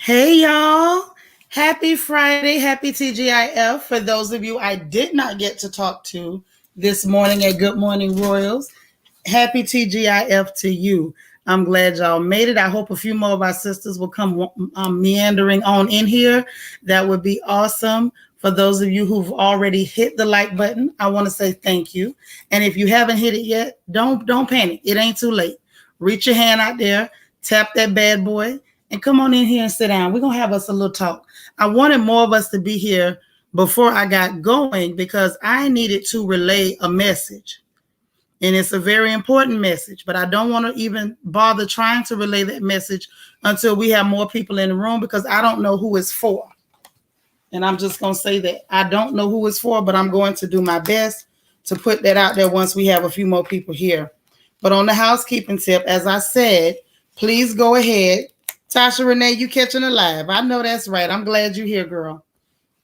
Hey y'all. Happy Friday. Happy TGIF. For those of you I did not get to talk to this morning at Good Morning Royals, happy TGIF to you. I'm glad y'all made it. I hope a few more of our sisters will come meandering on in here. That would be awesome. For those of you who've already hit the like button, I want to say thank you. And if you haven't hit it yet, don't panic. It ain't too late. Reach your hand out there, tap that bad boy, and come on in here and sit down. We're going to have us a little talk. I wanted more of us to be here before I got going because I needed to relay a message. And it's a very important message, but I don't want to even bother trying to relay that message until we have more people in the room because I don't know who it's for. And I'm just going to say that. I don't know who it's for, but I'm going to do my best to put that out there once we have a few more people here. But on the housekeeping tip, as I said, please go ahead. Tasha Renee, you catching it live. I know that's right. I'm glad you're here, girl.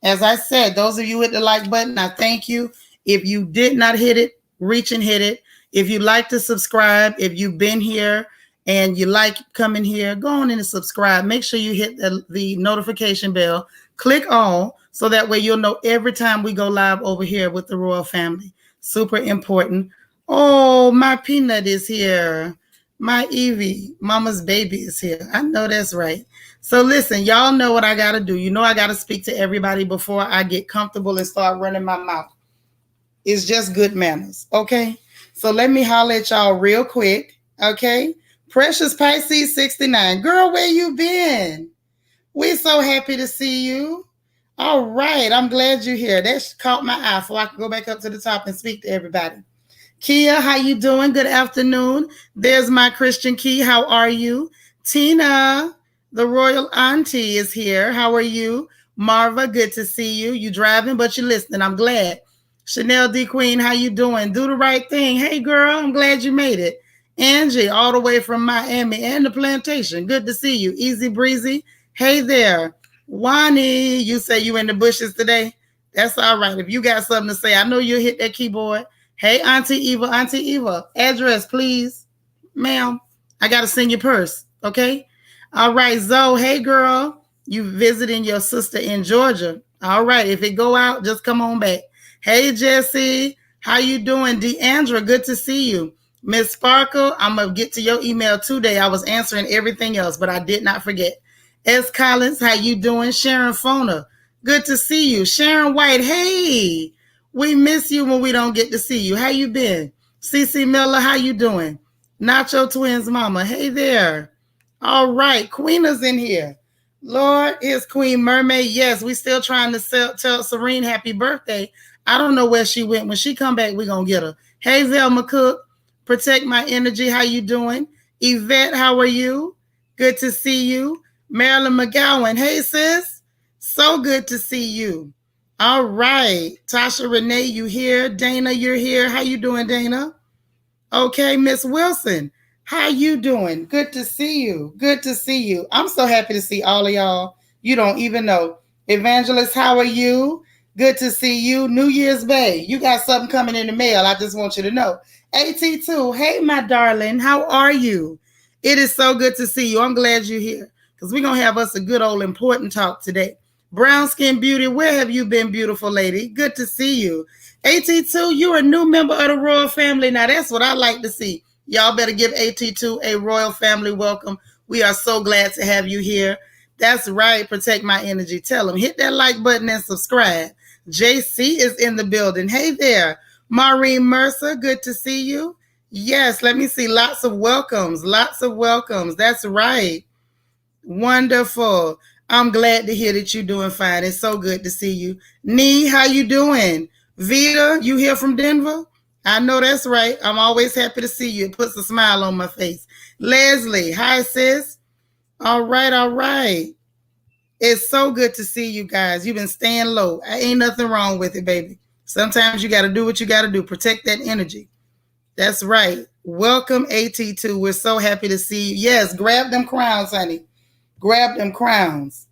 As I said, those of you hit the like button, I thank you. If you did not hit it, reach and hit it. If you'd like to subscribe, if you've been here and you like coming here, go on in and subscribe. Make sure you hit the notification bell. Click all so that way you'll know every time we go live over here with the Royal Family. Super important. Oh, my Peanut is here. My Evie, Mama's baby is here. I know that's right. So listen, y'all know what I got to do. You know I got to speak to everybody before I get comfortable and start running my mouth. It's just good manners, okay? So let me holler at y'all real quick, okay? Precious Pisces 69. Girl, where you been? We're so happy to see you. All right, I'm glad you're here. That caught my eye so I can go back up to the top and speak to everybody. Kia, how you doing? Good afternoon. There's my Christian Key. How are you? Tina, the royal auntie, is here. How are you? Marva, good to see you. You driving, but you're listening. I'm glad. Chanel D. Queen, how you doing? Do the right thing. Hey, girl, I'm glad you made it. Angie, all the way from Miami and the plantation. Good to see you. Easy breezy. Hey there. Wani, you say you in the bushes today? That's all right. If you got something to say, I know you'll hit that keyboard. Hey, Auntie Eva, address, please. Ma'am, I got to send your purse, okay? All right, Zoe, hey, girl. You visiting your sister in Georgia. All right, if it go out, just come on back. Hey, Jesse, how you doing? Deandra, good to see you. Miss Sparkle, I'm going to get to your email today. I was answering everything else, but I did not forget. S. Collins, how you doing? Sharon Fona, good to see you. Sharon White, hey. We miss you when we don't get to see you. How you been? CC Miller, how you doing? Nacho Twins mama, hey there. All right, Queen is in here. Lord, is Queen Mermaid. Yes, we still trying to tell Serene happy birthday. I don't know where she went. When she come back, we going to get her. Hey, Velma Cook, protect my energy. How you doing? Yvette, how are you? Good to see you. Marilyn McGowan, hey, sis. So good to see you. All right. Tasha Renee, you here? Dana, you're here. How you doing, Dana? Okay, Miss Wilson. How you doing? Good to see you. Good to see you. I'm so happy to see all of y'all. You don't even know. Evangelist, how are you? Good to see you. New Year's Bay. You got something coming in the mail. I just want you to know. AT2, hey, my darling. How are you? It is so good to see you. I'm glad you're here because we're going to have us a good old important talk today. Brown Skin Beauty, where have you been, beautiful lady? Good to see you. AT2, you're a new member of the Royal Family. Now, that's what I like to see. Y'all better give AT2 a Royal Family welcome. We are so glad to have you here. That's right. Protect my energy. Tell them. Hit that like button and subscribe. JC is in the building. Hey there. Maureen Mercer, good to see you. Yes, let me see. Lots of welcomes. Lots of welcomes. That's right. Wonderful. I'm glad to hear that you're doing fine. It's so good to see you. Nee, how you doing? Vita, you here from Denver? I know that's right. I'm always happy to see you. It puts a smile on my face. Leslie, hi, sis. All right, all right. It's so good to see you guys. You've been staying low. Ain't nothing wrong with it, baby. Sometimes you got to do what you got to do. Protect that energy. That's right. Welcome, AT2. We're so happy to see you. Yes, grab them crowns, honey. Grab them crowns.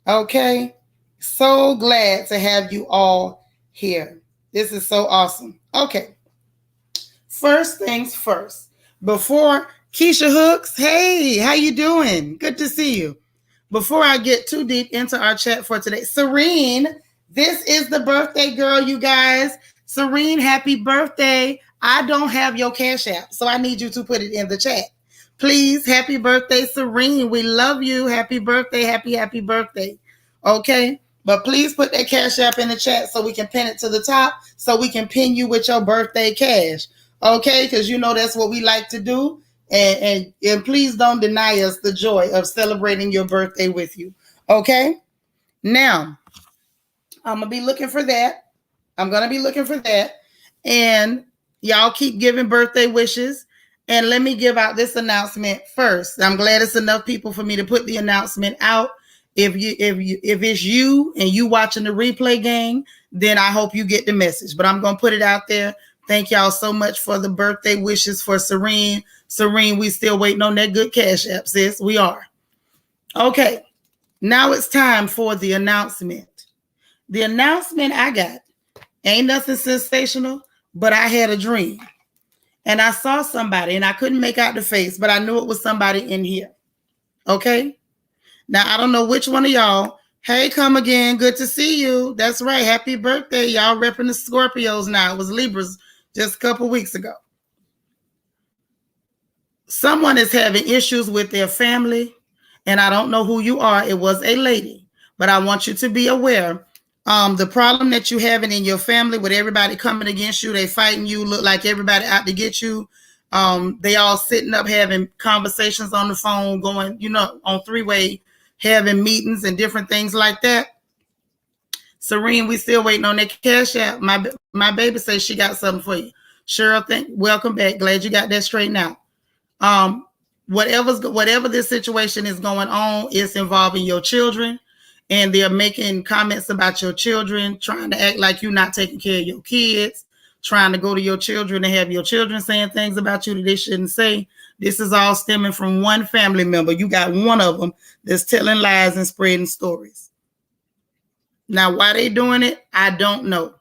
Okay. So glad to have you all here. This is so awesome. Okay. First things first. Before Keisha Hooks, hey, how you doing? Good to see you. before I get too deep into our chat for today, Serene, this is the birthday girl, you guys. Serene, happy birthday. I don't have your Cash App, so I need you to put it in the chat. Please, happy birthday, Serene. We love you. Happy birthday, happy birthday. Okay? But please put that Cash App in the chat so we can pin it to the top so we can pin you with your birthday cash. Okay? Because you know that's what we like to do. And please don't deny us the joy of celebrating your birthday with you. Okay? Now, I'm going to be looking for that. I'm going to be looking for that. And y'all keep giving birthday wishes. And let me give out this announcement first. I'm glad it's enough people for me to put the announcement out. If it's you and you watching the replay game, then I hope you get the message. But I'm going to put it out there. Thank y'all so much for the birthday wishes for Serene. Serene, we still waiting on that good Cash App, sis. We are. Okay. Now it's time for the announcement. The announcement I got ain't nothing sensational, but I had a dream. And I saw somebody, and I couldn't make out the face, but I knew it was somebody in here. Okay? Now, I don't know which one of y'all. Hey, come again. Good to see you. That's right. Happy birthday. Y'all repping the Scorpios now. It was Libras just a couple weeks ago. Someone is having issues with their family, and I don't know who you are. It was a lady, but I want you to be aware. The problem that you having in your family with everybody coming against you, they fighting you, look like everybody out to get you. They all sitting up having conversations on the phone, going, on three-way, having meetings and different things like that. Serene, we still waiting on that Cash App. My baby says she got something for you. Cheryl, welcome back. Glad you got that straightened out. Whatever this situation is going on, it's involving your children, and they're making comments about your children, trying to act like you're not taking care of your kids, trying to go to your children and have your children saying things about you that they shouldn't say. This is all stemming from one family member. You got one of them that's telling lies and spreading stories. Now, why they doing it, I don't know.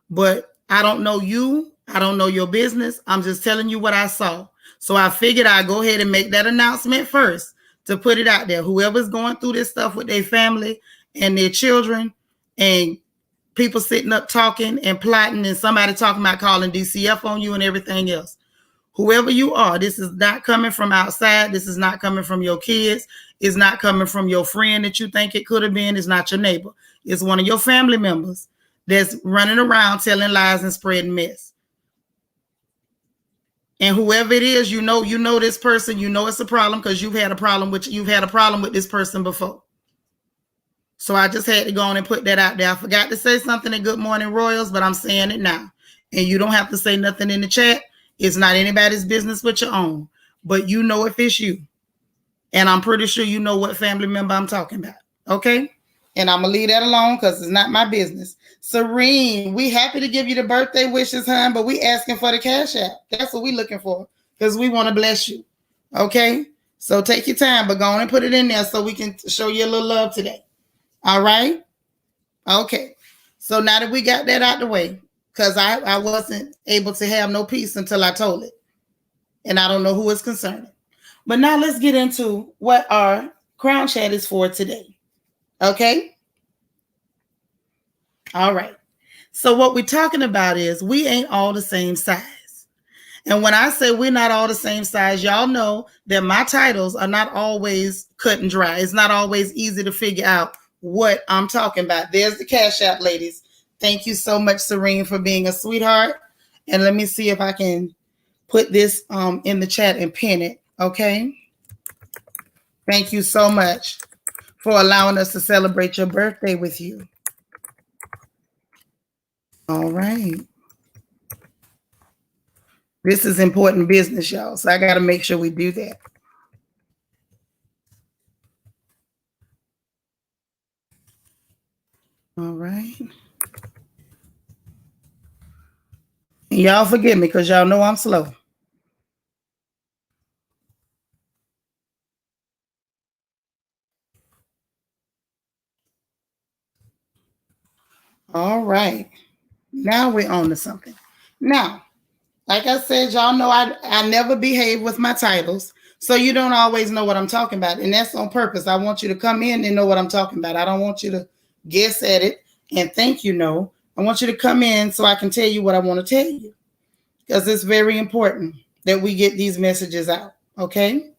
But I don't know you. I don't know your business. I'm just telling you what I saw. So I figured I'd go ahead and make that announcement first to put it out there. Whoever's going through this stuff with their family and their children, and people sitting up talking and plotting, and somebody talking about calling DCF on you and everything else. Whoever you are, this is not coming from outside. This is not coming from your kids. It's not coming from your friend that you think it could have been. It's not your neighbor. It's one of your family members that's running around telling lies and spreading mess. And whoever it is, you know this person, it's a problem because you've had a problem with this person before. So I just had to go on and put that out there. I forgot to say something in Good Morning Royals, but I'm saying it now. And you don't have to say nothing in the chat. It's not anybody's business but your own. But you know if it's you. And I'm pretty sure you know what family member I'm talking about. Okay? And I'm going to leave that alone because it's not my business. Serene, we happy to give you the birthday wishes, hon, but we asking for the Cash App. That's what we looking for because we want to bless you. Okay? So take your time, but go on and put it in there so we can show you a little love today. All right? Okay. So now that we got that out the way, because I wasn't able to have no peace until I told it. And I don't know who it's concerning. But now let's get into what our crown chat is for today. Okay? All right. So what we're talking about is we ain't all the same size. And when I say we're not all the same size, y'all know that my titles are not always cut and dry. It's not always easy to figure out what I'm talking about. There's the Cash App, ladies. Thank you so much, Serene, for being a sweetheart. And let me see if I can put this in the chat and pin it. Okay? Thank you so much for allowing us to celebrate your birthday with you. All right. This is important business, y'all. So I got to make sure we do that. All right. And y'all forgive me because y'all know I'm slow. All right. Now we're on to something. Now, like I said, y'all know I never behave with my titles. So you don't always know what I'm talking about. And that's on purpose. I want you to come in and know what I'm talking about. I don't want you to guess at it and think you know. I want you to come in so I can tell you what I want to tell you. Because it's very important that we get these messages out. Okay?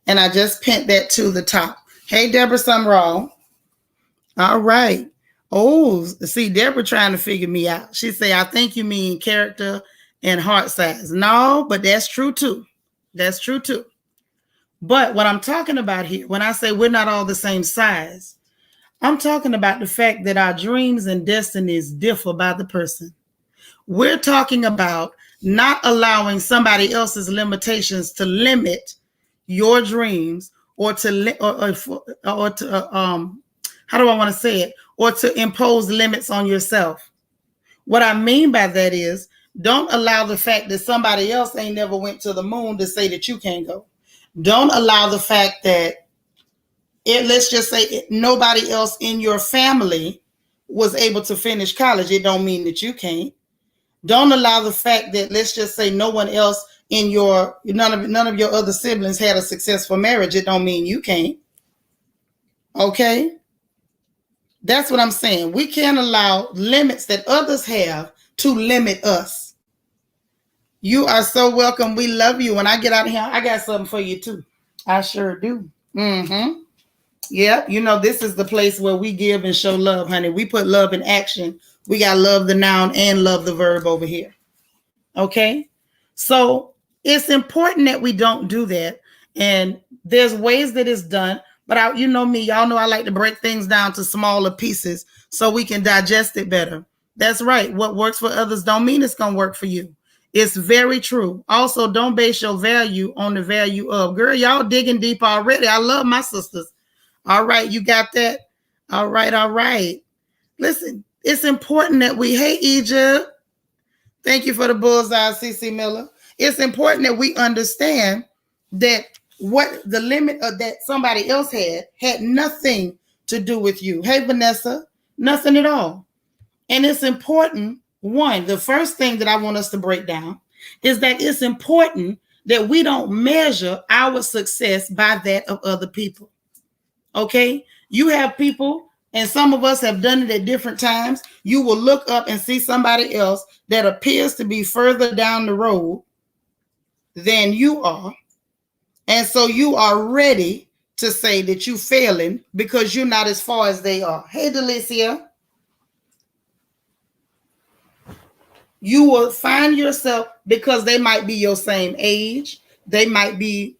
And I just pinned that to the top. Hey, Deborah Sumrall. All right. Oh, see, Deborah trying to figure me out. She say, I think you mean character and heart size. No, but that's true too. That's true too. But what I'm talking about here, when I say we're not all the same size, I'm talking about the fact that our dreams and destinies differ by the person. We're talking about not allowing somebody else's limitations to limit your dreams or to how do I want to say it? Or to impose limits on yourself. What I mean by that is, don't allow the fact that somebody else ain't never went to the moon to say that you can't go. Don't allow the fact that let's just say nobody else in your family was able to finish college. It don't mean that you can't. Don't allow the fact that, let's just say, no one else in none of your other siblings had a successful marriage. It don't mean you can't. Okay? That's what I'm saying. We can't allow limits that others have to limit us. You are so welcome. We love you. When I get out of here, I got something for you too. I sure do. Mm-hmm. Yeah, you know, this is the place where we give and show love, honey. We put love in action. We got love the noun and love the verb over here. Okay? So it's important that we don't do that. And there's ways that it's done. But you know me, y'all know I like to break things down to smaller pieces so we can digest it better. That's right. What works for others don't mean it's going to work for you. It's very true. Also, don't base your value on the value of. Girl, y'all digging deep already. I love my sisters. All right, you got that? All right, all right. Listen, it's important that hey, Egypt. Thank you for the bullseye, CC Miller. It's important that we understand that what the limit of that somebody else had nothing to do with you. Hey, Vanessa, nothing at all. And it's important, the first thing that I want us to break down is that it's important that we don't measure our success by that of other people. Okay? You have people, and some of us have done it at different times. You will look up and see somebody else that appears to be further down the road than you are. And so you are ready to say that you're failing because you're not as far as they are. Hey, Delicia. You will find yourself, because they might be your same age. They might be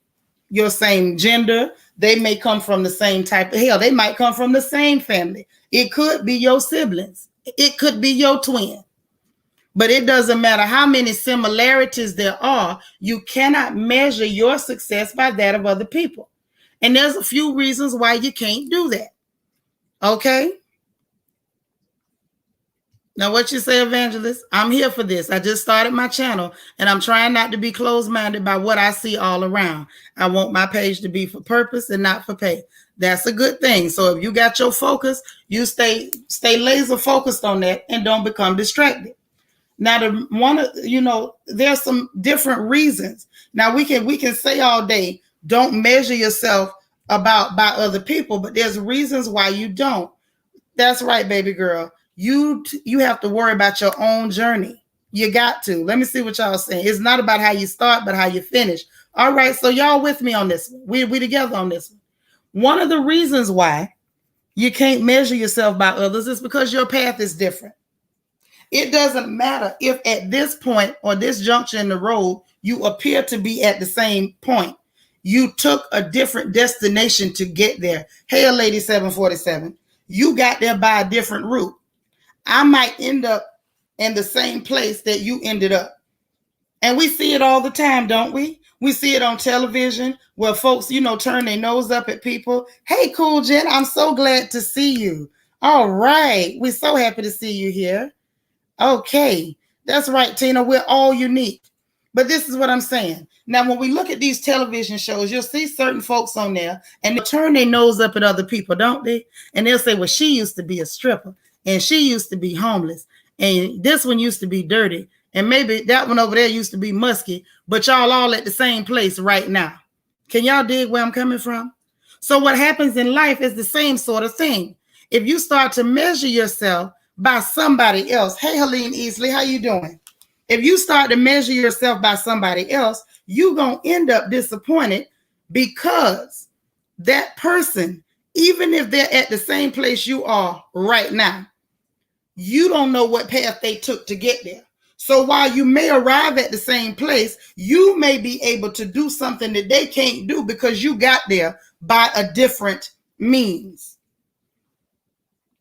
your same gender. They may come from the same type of hell. They might come from the same family. It could be your siblings. It could be your twin. But it doesn't matter how many similarities there are. You cannot measure your success by that of other people. And there's a few reasons why you can't do that. Okay? Now, what you say, Evangelist? I'm here for this. I just started my channel, and I'm trying not to be closed-minded by what I see all around. I want my page to be for purpose and not for pay. That's a good thing. So if you got your focus, you stay laser focused on that and don't become distracted. Now, there's some different reasons. Now, we can say all day, don't measure yourself by other people, but there's reasons why you don't. That's right, baby girl. You have to worry about your own journey. You got to. Let me see what y'all saying. It's not about how you start, but how you finish. All right, so y'all with me on this one. We together on this one. One of the reasons why you can't measure yourself by others is because your path is different. It doesn't matter if at this point or this juncture in the road, you appear to be at the same point. You took a different destination to get there. Hey, Lady 747, you got there by a different route. I might end up in the same place that you ended up. And we see it all the time, don't we? We see it on television where folks, turn their nose up at people. Hey, Cool Jen, I'm so glad to see you. All right. We're so happy to see you here. Okay. That's right, Tina. We're all unique. But this is what I'm saying. Now, when we look at these television shows, you'll see certain folks on there and they turn their nose up at other people, don't they? And they'll say, well, she used to be a stripper and she used to be homeless. And this one used to be dirty. And maybe that one over there used to be musky, but y'all all at the same place right now. Can y'all dig where I'm coming from? So what happens in life is the same sort of thing. If you start to measure yourself by somebody else, hey, Helene Easley, how you doing? If you start to measure yourself by somebody else, you're going to end up disappointed because that person, even if they're at the same place you are right now, you don't know what path they took to get there. So while you may arrive at the same place, you may be able to do something that they can't do because you got there by a different means.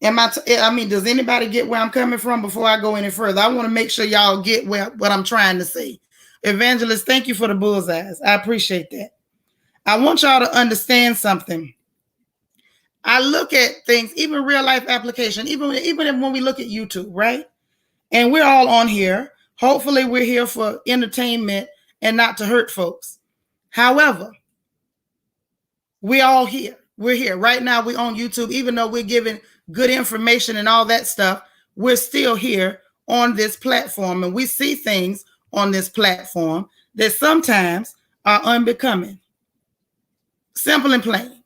Does anybody get where I'm coming from before I go any further? I want to make sure y'all get what I'm trying to say. Evangelist, thank you for the bullseyes. I appreciate that. I want y'all to understand something. I look at things, even real life application, even when we look at YouTube, right? And we're all on here. Hopefully we're here for entertainment and not to hurt folks. However, we're all here. We're here. Right now we're on YouTube. Even though we're giving good information and all that stuff, we're still here on this platform. And we see things on this platform that sometimes are unbecoming. Simple and plain.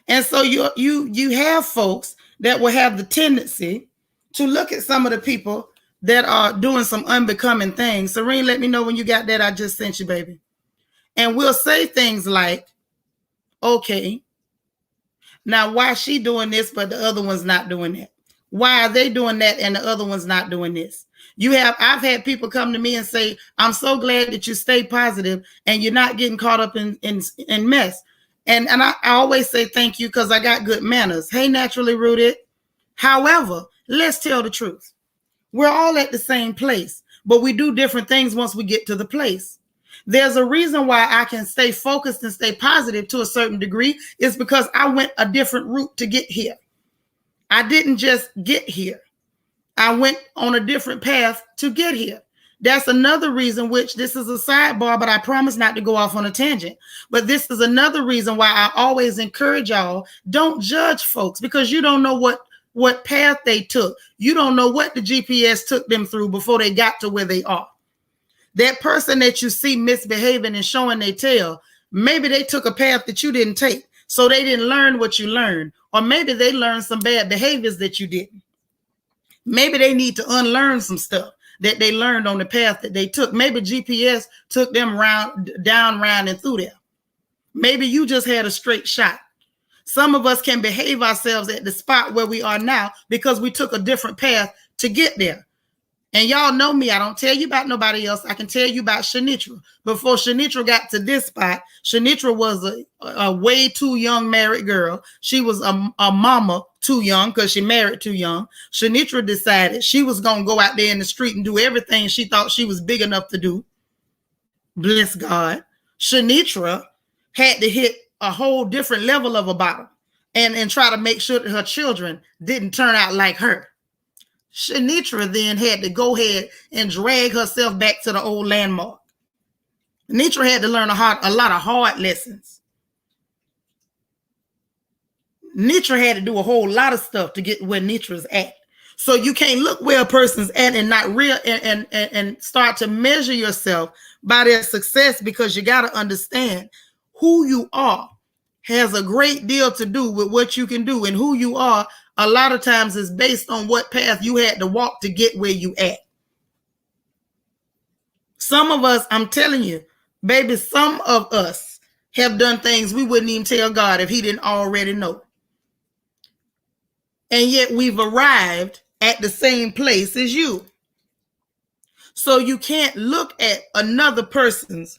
And so you have folks that will have the tendency to look at some of the people that are doing some unbecoming things. Serene, let me know when you got that. I just sent you, baby. And we'll say things like, okay, now why is she doing this, but the other one's not doing that? Why are they doing that and the other one's not doing this? I've had people come to me and say, I'm so glad that you stay positive and you're not getting caught up in mess. And I always say thank you because I got good manners. Hey, naturally rooted. However, let's tell the truth. We're all at the same place, but we do different things once we get to the place. There's a reason why I can stay focused and stay positive to a certain degree. It's because I went a different route to get here. I didn't just get here. I went on a different path to get here. That's another reason, which this is a sidebar, but I promise not to go off on a tangent. But this is another reason why I always encourage y'all, don't judge folks because you don't know what path they took. You don't know what the GPS took them through before they got to where they are. That person that you see misbehaving and showing their tail, maybe they took a path that you didn't take. So they didn't learn what you learned. Or maybe they learned some bad behaviors that you didn't. Maybe they need to unlearn some stuff that they learned on the path that they took. Maybe GPS took them down, round, and through there. Maybe you just had a straight shot. Some of us can behave ourselves at the spot where we are now because we took a different path to get there. And y'all know me. I don't tell you about nobody else. I can tell you about Shanitra. Before Shanitra got to this spot, Shanitra was a way too young married girl. She was a mama too young because she married too young. Shanitra decided she was going to go out there in the street and do everything she thought she was big enough to do. Bless God. Shanitra had to hit a whole different level of a bottom and try to make sure that her children didn't turn out like her. Shanitra then had to go ahead and drag herself back to the old landmark. Nitra had to learn a lot of hard lessons. Nitra had to do a whole lot of stuff to get where Nitra's at. So you can't look where a person's at and not and start to measure yourself by their success, because you got to understand who you are has a great deal to do with what you can do, and who you are a lot of times is based on what path you had to walk to get where you at. Some of us, I'm telling you, baby, some of us have done things we wouldn't even tell God if he didn't already know. And yet we've arrived at the same place as you. So you can't look at another person's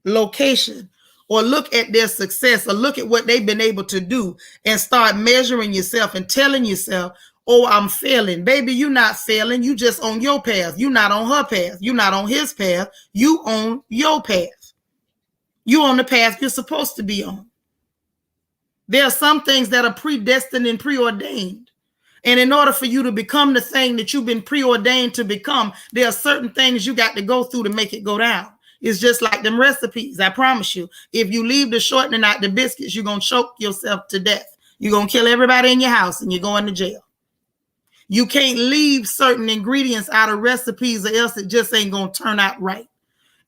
location or look at their success or look at what they've been able to do and start measuring yourself and telling yourself, oh, I'm failing. Baby, you're not failing. You just on your path. You're not on her path. You're not on his path. You on your path. You on the path you're supposed to be on. There are some things that are predestined and preordained. And in order for you to become the thing that you've been preordained to become, there are certain things you got to go through to make it go down. It's just like them recipes. I promise you, if you leave the shortening out the biscuits, you're going to choke yourself to death. You're going to kill everybody in your house and you're going to jail. You can't leave certain ingredients out of recipes or else it just ain't going to turn out right.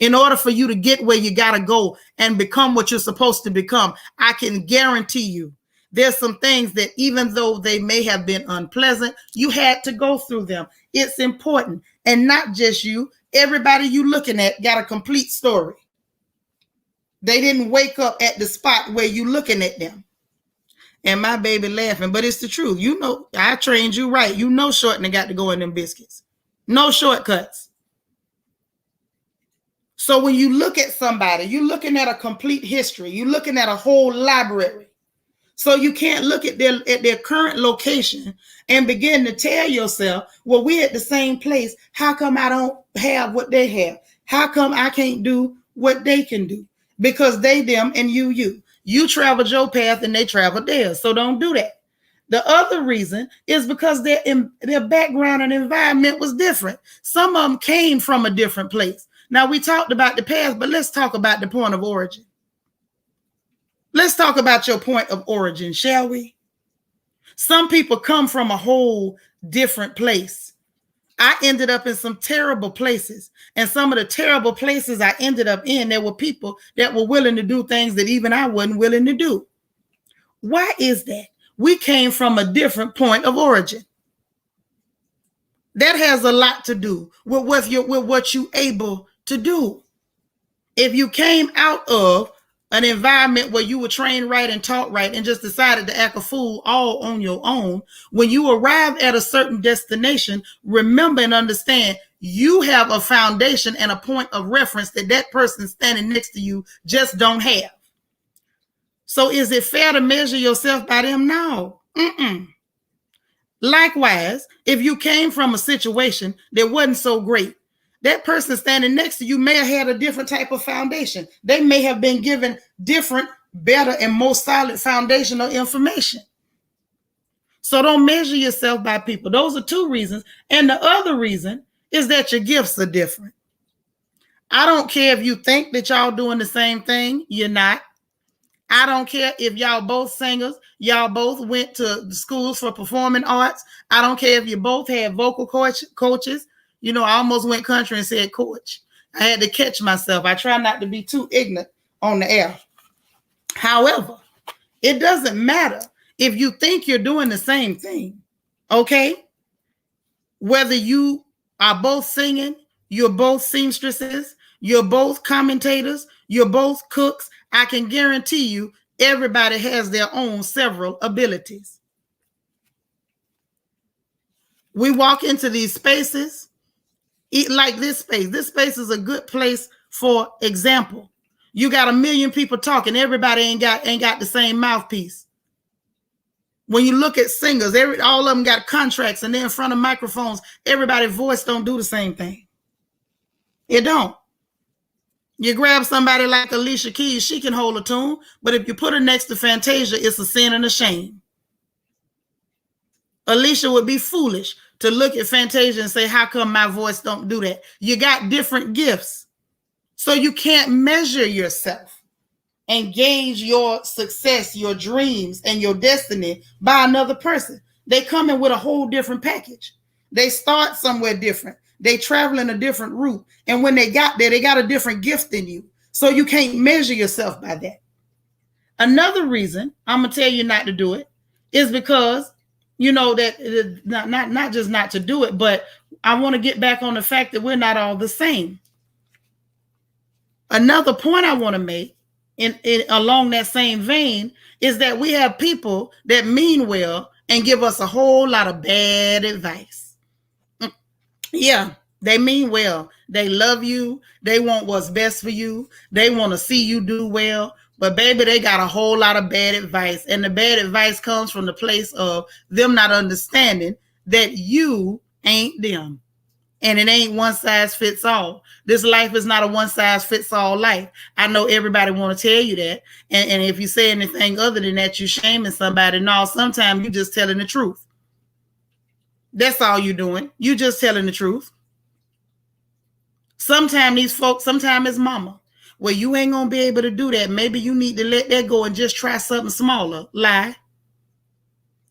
In order for you to get where you got to go and become what you're supposed to become, I can guarantee you there's some things that even though they may have been unpleasant, you had to go through them. It's important. And not just you, everybody you looking at got a complete story. They didn't wake up at the spot where you looking at them. And my baby laughing, but it's the truth. You know, I trained you right. You know shortening got to go in them biscuits. No shortcuts. So when you look at somebody, you're looking at a complete history. You're looking at a whole library. So you can't look at their current location and begin to tell yourself, well, we're at the same place. How come I don't have what they have? How come I can't do what they can do? Because they, them, and you. You traveled your path and they traveled theirs. So don't do that. The other reason is because their background and environment was different. Some of them came from a different place. Now, we talked about the past, but let's talk about the point of origin. Let's talk about your point of origin, shall we? Some people come from a whole different place. I ended up in some terrible places. And some of the terrible places I ended up in, there were people that were willing to do things that even I wasn't willing to do. Why is that? We came from a different point of origin. That has a lot to do with what you're able to do. If you came out of an environment where you were trained right and taught right and just decided to act a fool all on your own, when you arrive at a certain destination, remember and understand you have a foundation and a point of reference that person standing next to you just don't have. So is it fair to measure yourself by them? No. Likewise, if you came from a situation that wasn't so great, that person standing next to you may have had a different type of foundation. They may have been given different, better, and more solid foundational information. So don't measure yourself by people. Those are two reasons. And the other reason is that your gifts are different. I don't care if you think that y'all doing the same thing. You're not. I don't care if y'all both singers, y'all both went to schools for performing arts. I don't care if you both had vocal coaches. You know, I almost went country and said coach. I had to catch myself. I try not to be too ignorant on the air. However, it doesn't matter if you think you're doing the same thing, okay? Whether you are both singing, you're both seamstresses, you're both commentators, you're both cooks, I can guarantee you everybody has their own several abilities. We walk into these spaces, like this space. This space is a good place for example. You got 1 million people talking. Everybody ain't got the same mouthpiece. When you look at singers, all of them got contracts and they're in front of microphones. Everybody's voice don't do the same thing. It don't. You grab somebody like Alicia Keys, she can hold a tune, but if you put her next to Fantasia, it's a sin and a shame. Alicia would be foolish to look at Fantasia and say, how come my voice don't do that? You got different gifts. So you can't measure yourself and gauge your success, your dreams, and your destiny by another person. They come in with a whole different package. They start somewhere different. They travel in a different route. And when they got there, they got a different gift than you. So you can't measure yourself by that. Another reason I'm going to tell you not to do it is because, you know, that not just not to do it, but I want to get back on the fact that we're not all the same. Another point I want to make in along that same vein is that we have people that mean well and give us a whole lot of bad advice. Yeah, they mean well. They love you. They want what's best for you. They want to see you do well. But baby, they got a whole lot of bad advice. And the bad advice comes from the place of them not understanding that you ain't them. And it ain't one size fits all. This life is not a one size fits all life. I know everybody want to tell you that. And if you say anything other than that, you're shaming somebody. No, sometimes you're just telling the truth. That's all you're doing. You just telling the truth. Sometimes these folks, sometimes it's mama. Well, you ain't going to be able to do that. Maybe you need to let that go and just try something smaller. Lie.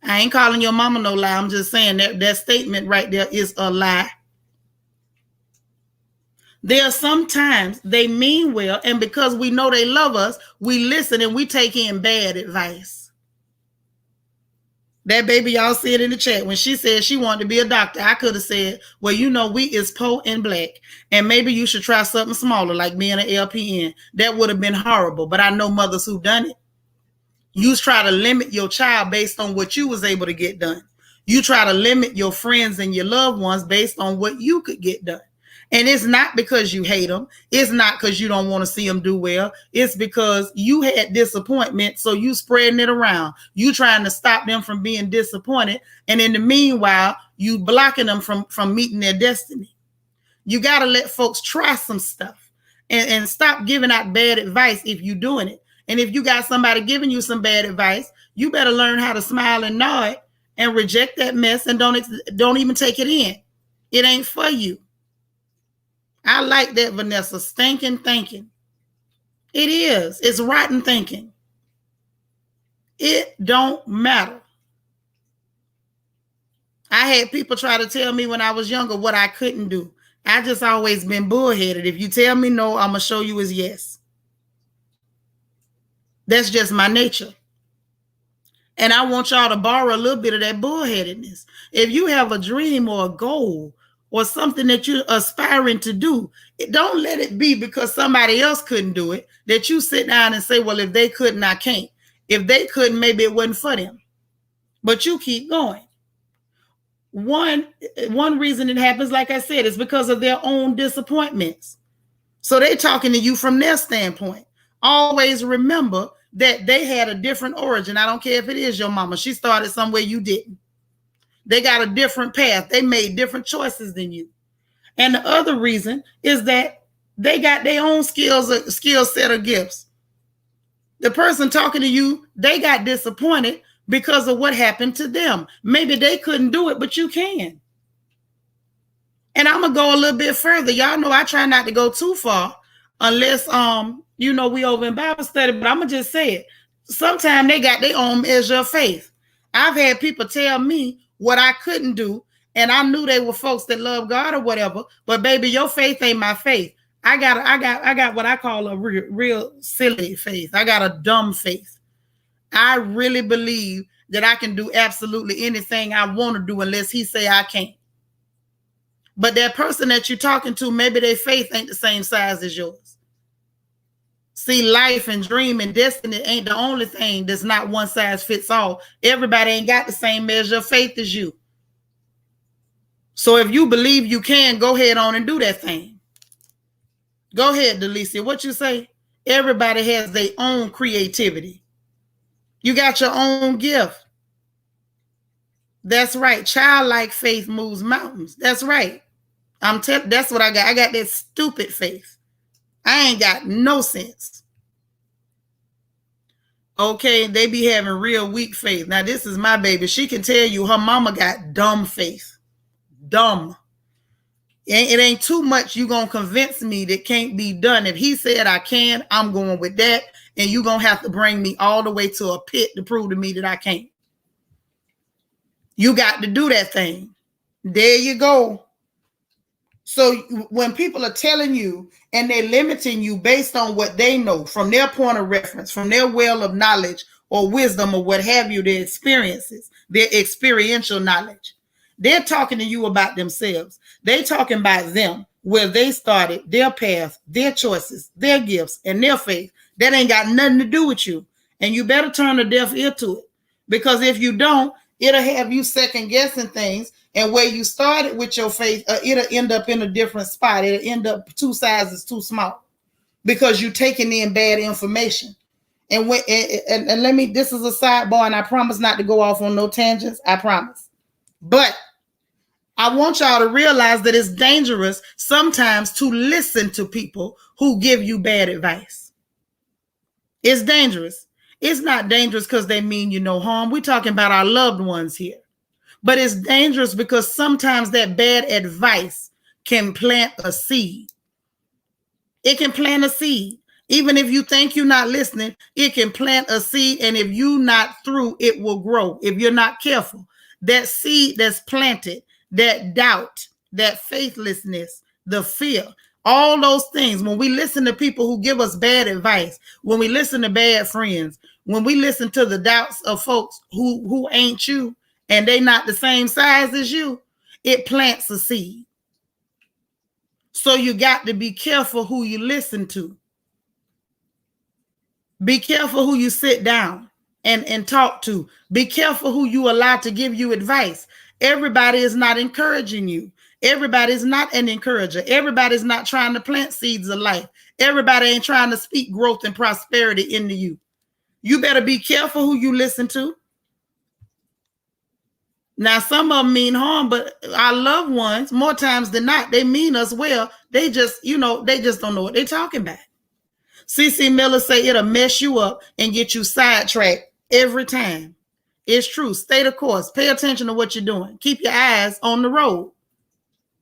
I ain't calling your mama no lie. I'm just saying that statement right there is a lie. There are sometimes they mean well, and because we know they love us, we listen and we take in bad advice. That baby, y'all see it in the chat. When she said she wanted to be a doctor, I could have said, well, you know, we is poor and black, and maybe you should try something smaller like being an LPN. That would have been horrible, but I know mothers who done it. You try to limit your child based on what you was able to get done. You try to limit your friends and your loved ones based on what you could get done. And it's not because you hate them. It's not because you don't want to see them do well. It's because you had disappointment, so you spreading it around. You trying to stop them from being disappointed. And in the meanwhile, you blocking them from meeting their destiny. You got to let folks try some stuff and stop giving out bad advice if you're doing it. And if you got somebody giving you some bad advice, you better learn how to smile and nod and reject that mess and don't even take it in. It ain't for you. I like that, Vanessa. Stinking thinking. It is. It's rotten thinking. It don't matter. I had people try to tell me when I was younger what I couldn't do. I just always been bullheaded. If you tell me no, I'm going to show you is yes. That's just my nature. And I want y'all to borrow a little bit of that bullheadedness. If you have a dream or a goal or something that you're aspiring to do, don't let it be because somebody else couldn't do it, that you sit down and say, well, if they couldn't, I can't. If they couldn't, maybe it wasn't for them. But you keep going. One reason it happens, like I said, is because of their own disappointments. So they're talking to you from their standpoint. Always remember that they had a different origin. I don't care if it is your mama. She started somewhere you didn't. They got a different path. They made different choices than you. And the other reason is that they got their own skill set of gifts. The person talking to you, they got disappointed because of what happened to them. Maybe they couldn't do it, but you can. And I'm going to go a little bit further. Y'all know I try not to go too far unless, we over in Bible study, but I'm going to just say it. Sometimes they got their own measure of faith. I've had people tell me what I couldn't do, and I knew they were folks that love God or whatever, but baby, your faith ain't my faith. I got what I call a real silly faith. I got a dumb faith. I really believe that I can do absolutely anything I want to do unless he say I can't. But that person that you're talking to, maybe their faith ain't the same size as yours. See, life and dream and destiny ain't the only thing that's not one size fits all. Everybody ain't got the same measure of faith as you. So if you believe you can, go ahead on and do that thing. Go ahead, Delicia. What you say? Everybody has their own creativity. You got your own gift. That's right. Childlike faith moves mountains. That's right. That's what I got. I got that stupid faith. I ain't got no sense. Okay, they be having real weak faith. Now, this is my baby. She can tell you her mama got dumb faith. Dumb. It ain't too much you gonna convince me that can't be done. If he said I can, I'm going with that. And you gonna have to bring me all the way to a pit to prove to me that I can't. You got to do that thing. There you go. So when people are telling you and they're limiting you based on what they know from their point of reference, from their well of knowledge or wisdom or what have you, their experiences, their experiential knowledge, they're talking to you about themselves. They're talking about them, where they started, their path, their choices, their gifts, and their faith. That ain't got nothing to do with you. And you better turn a deaf ear to it. Because if you don't, it'll have you second guessing things. And where you started with your faith, it'll end up in a different spot. It'll end up 2 sizes too small because you're taking in bad information. And let me, this is a sidebar, and I promise not to go off on no tangents. I promise. But I want y'all to realize that it's dangerous sometimes to listen to people who give you bad advice. It's dangerous. It's not dangerous because they mean you no harm. We're talking about our loved ones here. But it's dangerous because sometimes that bad advice can plant a seed. It can plant a seed. Even if you think you're not listening, it can plant a seed. And if you're not through, it will grow. If you're not careful, that seed that's planted, that doubt, that faithlessness, the fear, All those things, when we listen to people who give us bad advice, when we listen to bad friends, when we listen to the doubts of folks who ain't you and they not the same size as you, it plants a seed. So you got to be careful who you listen to. Be careful who you sit down and talk to. Be careful who you allow to give you advice. Everybody is not encouraging you. Everybody is not an encourager. Everybody's not trying to plant seeds of life. Everybody ain't trying to speak growth and prosperity into you. You better be careful who you listen to. Now, some of them mean harm, but our loved ones, more times than not, they mean us well. They just, they just don't know what they're talking about. CC Miller say it'll mess you up and get you sidetracked every time. It's true. Stay the course. Pay attention to what you're doing. Keep your eyes on the road,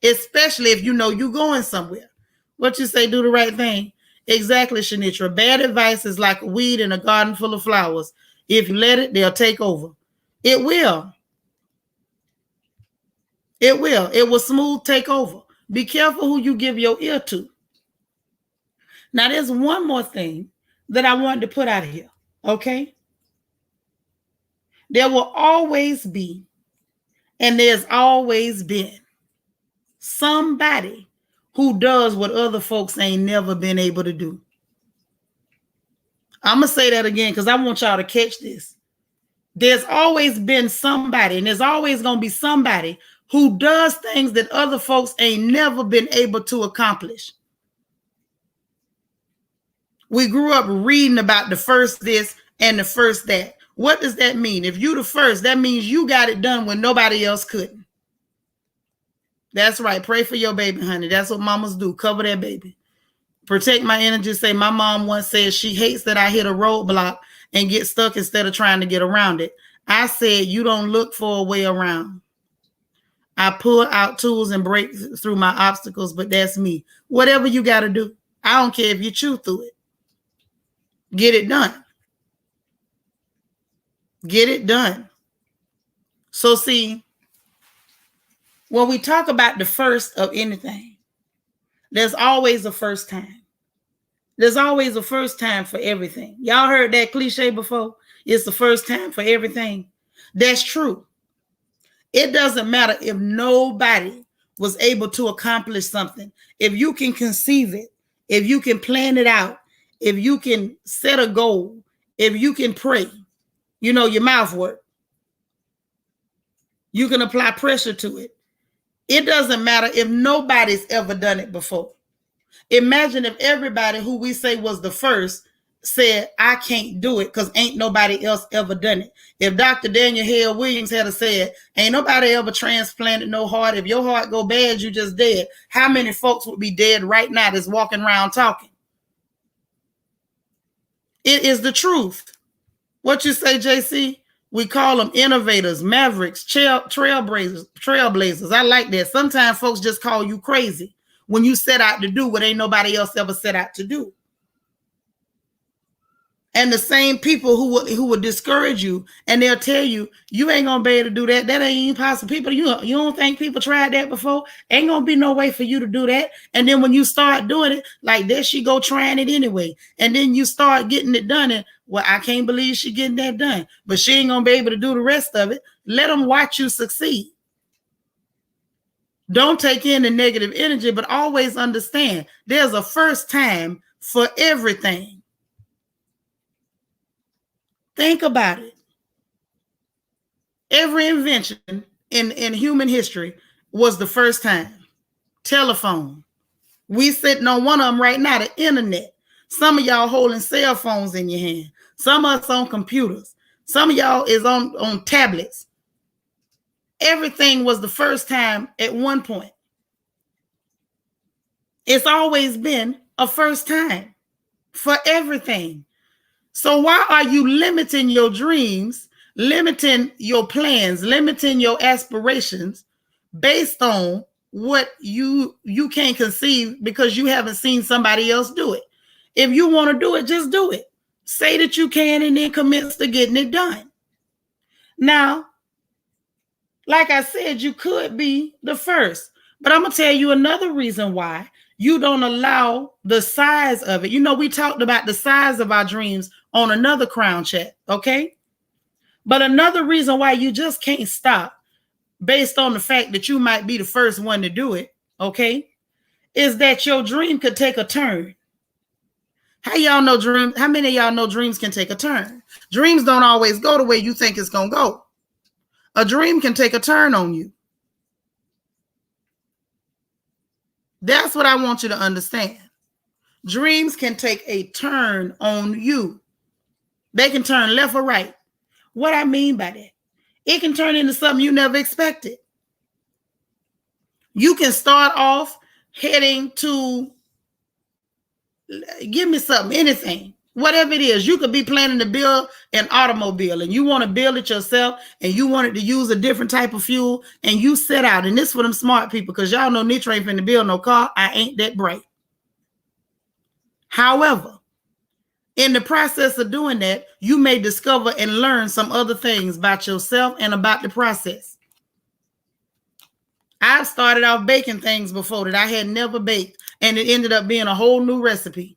especially if you know you're going somewhere. What you say, do the right thing. Exactly, Shanitra. Bad advice is like a weed in a garden full of flowers. If you let it, they'll take over. It will. It will. It will smooth take over. Be careful who you give your ear to. Now, there's one more thing that I wanted to put out here, okay? There will always be, and there's always been, somebody who does what other folks ain't never been able to do. I'm going to say that again because I want y'all to catch this. There's always been somebody, and there's always going to be somebody who does things that other folks ain't never been able to accomplish. We grew up reading about the first this and the first that. What does that mean? If you the first, that means you got it done when nobody else couldn't. That's right. Pray for your baby, honey. That's what mamas do. Cover that baby. Protect my energy. Say, my mom once said she hates that I hit a roadblock and get stuck instead of trying to get around it. I said, you don't look for a way around. I pull out tools and break through my obstacles, but that's me. Whatever you got to do. I don't care if you chew through it. Get it done. Get it done. So see, when we talk about the first of anything, there's always a first time. There's always a first time for everything. Y'all heard that cliche before? It's the first time for everything. That's true. It doesn't matter if nobody was able to accomplish something. If you can conceive it, if you can plan it out, if you can set a goal, if you can pray, your mouth work. You can apply pressure to it. It doesn't matter if nobody's ever done it before. Imagine if everybody who we say was the first said, I can't do it because ain't nobody else ever done it. If Dr. Daniel Hale Williams had said, ain't nobody ever transplanted no heart. If your heart go bad, you just dead. How many folks would be dead right now that's walking around talking? It is the truth. What you say, JC? We call them innovators, mavericks, trailblazers. I like that. Sometimes folks just call you crazy when you set out to do what ain't nobody else ever set out to do. And the same people who will discourage you, and they'll tell you, you ain't gonna be able to do that. That ain't even possible. People, you don't think people tried that before? Ain't gonna be no way for you to do that. And then when you start doing it, like there she go trying it anyway. And then you start getting it done. And well, I can't believe she getting that done. But she ain't gonna be able to do the rest of it. Let them watch you succeed. Don't take in the negative energy, but always understand there's a first time for everything. Think about it. Every invention in human history was the first time. Telephone. We sitting on one of them right now, the internet. Some of y'all holding cell phones in your hand. Some of us on computers. Some of y'all is on tablets. Everything was the first time at one point. It's always been a first time for everything. So why are you limiting your dreams, limiting your plans, limiting your aspirations based on what you can't conceive because you haven't seen somebody else do it? If you want to do it, just do it. Say that you can and then commit to getting it done. Now, like I said, you could be the first, but I'm going to tell you another reason why you don't allow the size of it. You know, we talked about the size of our dreams on another crown chat, okay? But another reason why you just can't stop, based on the fact that you might be the first one to do it, okay, is that your dream could take a turn. How y'all know dreams? How many of y'all know dreams can take a turn? Dreams don't always go the way you think it's going to go. A dream can take a turn on you. That's what I want you to understand. Dreams can take a turn on you. They can turn left or right. What I mean by that, it can turn into something you never expected. You can start off heading to, give me something, anything, whatever it is. You could be planning to build an automobile and you want to build it yourself and you want it to use a different type of fuel and you set out. And this for them smart people, because y'all know Nitra ain't finna build no car. I ain't that bright. However, in the process of doing that, you may discover and learn some other things about yourself and about the process. I've started off baking things before that I had never baked, and it ended up being a whole new recipe.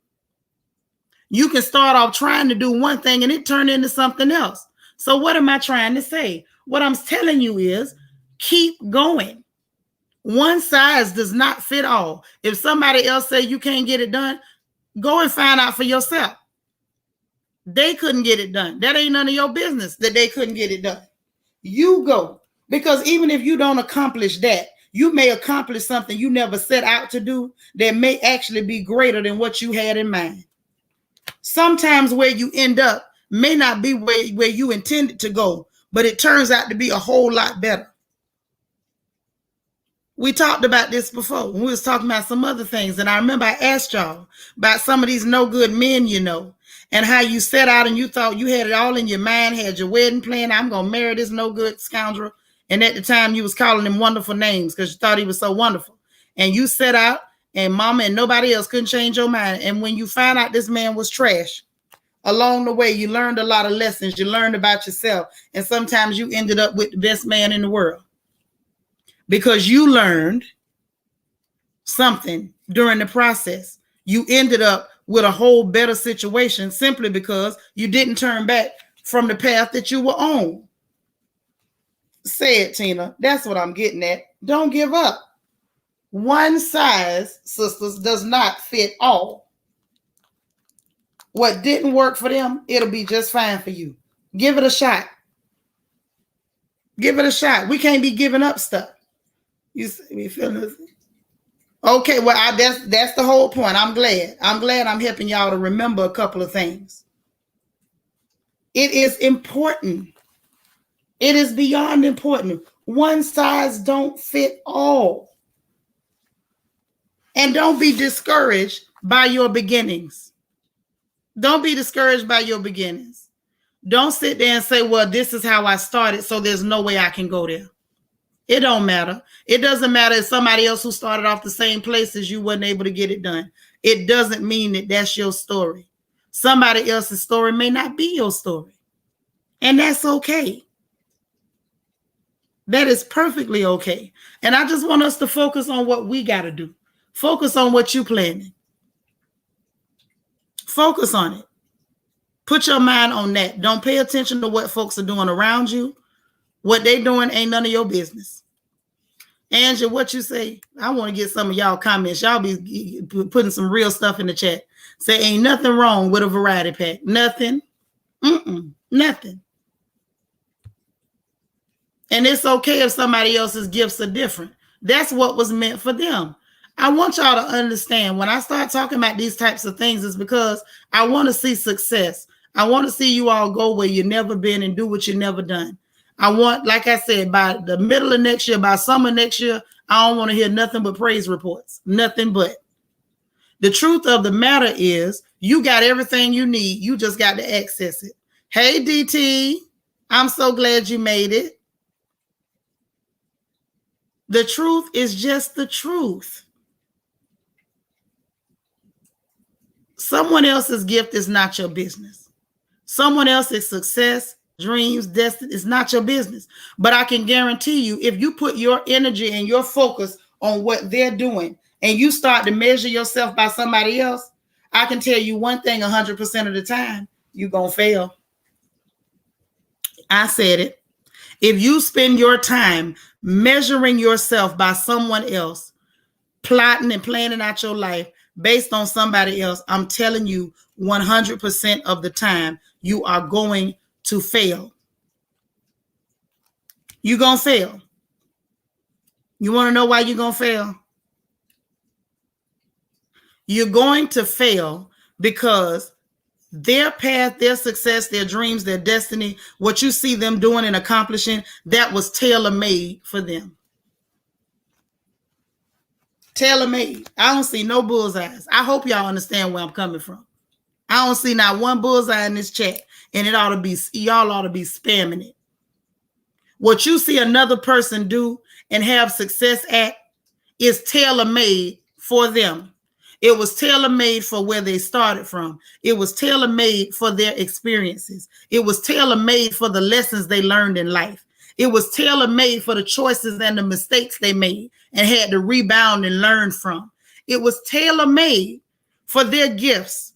You can start off trying to do one thing and it turned into something else. So what am I trying to say? What I'm telling you is keep going. One size does not fit all. If somebody else say you can't get it done, go and find out for yourself. They couldn't get it done. That ain't none of your business that they couldn't get it done. You go. Because even if you don't accomplish that, you may accomplish something you never set out to do that may actually be greater than what you had in mind. Sometimes where you end up may not be where you intended to go, but it turns out to be a whole lot better. We talked about this before. We was talking about some other things, and I remember I asked y'all about some of these no good men, you know, and how you set out and you thought you had it all in your mind, had your wedding plan. I'm going to marry this no good scoundrel. And at the time you was calling him wonderful names because you thought he was so wonderful. And you set out and mama and nobody else couldn't change your mind. And when you find out this man was trash, along the way, you learned a lot of lessons. You learned about yourself. And sometimes you ended up with the best man in the world because you learned something during the process. You ended up with a whole better situation simply because you didn't turn back from the path that you were on. Say it, Tina. That's what I'm getting at. Don't give up. One size, sisters, does not fit all. What didn't work for them, it'll be just fine for you. Give it a shot. Give it a shot. We can't be giving up stuff. You see me feeling this? Okay, well, that's the whole point. I'm glad I'm helping y'all to remember a couple of things. It is important. It is beyond important. One size don't fit all. And don't be discouraged by your beginnings. Don't be discouraged by your beginnings. Don't sit there and say, well, this is how I started, so there's no way I can go there. It don't matter. It doesn't matter if somebody else who started off the same place as you wasn't able to get it done. It doesn't mean that that's your story. Somebody else's story may not be your story. And that's okay. That is perfectly okay. And I just want us to focus on what we got to do. Focus on what you're planning. Focus on it. Put your mind on that. Don't pay attention to what folks are doing around you. What they doing ain't none of your business. Angela, what you say? I want to get some of y'all comments. Y'all be putting some real stuff in the chat. Say ain't nothing wrong with a variety pack. Nothing. Nothing. And it's okay if somebody else's gifts are different. That's what was meant for them. I want y'all to understand when I start talking about these types of things, it's because I want to see success. I want to see you all go where you've never been and do what you've never done. I want, like I said, by the middle of next year, by summer next year, I don't want to hear nothing but praise reports. Nothing but. The truth of the matter is you got everything you need. You just got to access it. Hey, DT, I'm so glad you made it. The truth is just the truth. Someone else's gift is not your business. Someone else's success, dreams, destiny is not your business. But I can guarantee you, if you put your energy and your focus on what they're doing and you start to measure yourself by somebody else, I can tell you one thing 100% of the time, you're going to fail. I said it. If you spend your time measuring yourself by someone else, plotting and planning out your life based on somebody else, I'm telling you 100% of the time, you are going to fail. You're going to fail. You want to know why you're going to fail? You're going to fail because their path, their success, their dreams, their destiny, what you see them doing and accomplishing, that was tailor-made for them. Tailor-made. I don't see no bullseyes. I hope y'all understand where I'm coming from. I don't see not one bullseye in this chat, and y'all ought to be spamming it. What you see another person do and have success at is tailor-made for them. It was tailor-made for where they started from. It was tailor-made for their experiences. It was tailor-made for the lessons they learned in life. It was tailor-made for the choices and the mistakes they made and had to rebound and learn from. It was tailor-made for their gifts,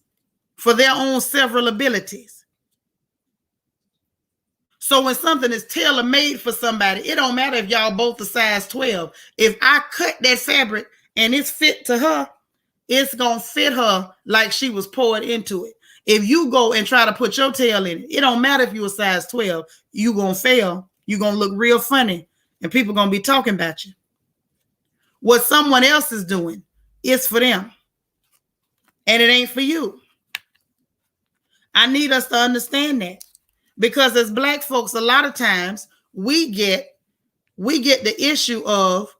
for their own several abilities. So when something is tailor-made for somebody, it don't matter if y'all both a size 12. If I cut that fabric and it's fit to her, it's going to fit her like she was poured into it. If you go and try to put your tail in it, it don't matter if you a size 12, you going to fail. You're going to look real funny and people going to be talking about you. What someone else is doing is for them. And it ain't for you. I need us to understand that. Because as Black folks, a lot of times we get the issue of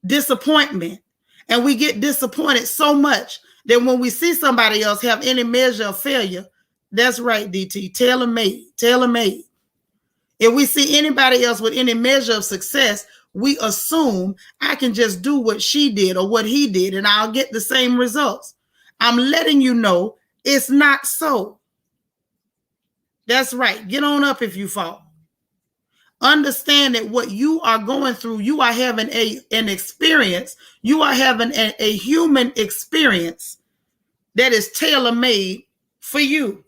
disappointment. And we get disappointed so much that when we see somebody else have any measure of failure, that's right, DT, tailor-made, tailor-made. If we see anybody else with any measure of success, we assume I can just do what she did or what he did and I'll get the same results. I'm letting you know it's not so. That's right. Get on up if you fall. Understand that what you are going through, you are having an experience. You are having a human experience that is tailor-made for you.